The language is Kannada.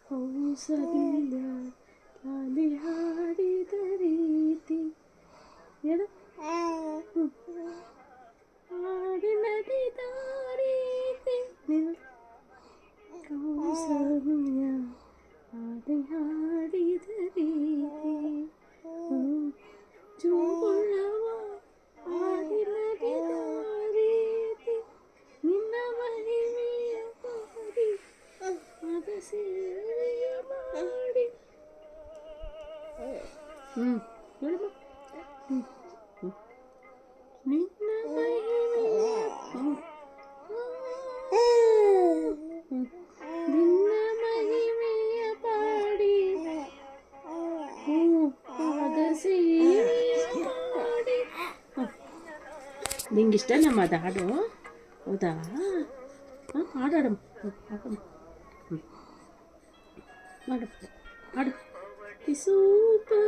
ಹೌಸಲಿಲ್ಲ ಲಾಲಿ ಹಾಡಿದ ರೀತಿ ಹೇಳು ಹಾಡಿ ನಲಿದ ರೀತಿ ಕೌಸಲ್ಯ ಹಾಡಿ ಹಾಡಿದ ರೀತಿ ಜೋಳವ ಹಾಡಿ ನಲಿದ ರೀತಿ ನಿನ್ನ ಮಹಿಮೆಯ ಪಾಡಿ ಅದ ಸೇವೆಯ ಮಾಡಿ ಹೇಳಮ್ಮ ನಿನ್ನ ಮಹಿಮೆಯ ನಿನ್ನ ಮಹಿಮೆಯ ಪಾಡಿ ಅದ ಸೇವೆಯ ಮಾಡಿ ನಿಂಗಿಷ್ಟ ನಮ್ಮ ಅದು ಹಾಡು ಹೌದಾ ಹಾಡಾಡಮ್ಮ ಹಾಡಮ್ಮ ಮಾಡು ಹಾಡು ಸೂಪರ್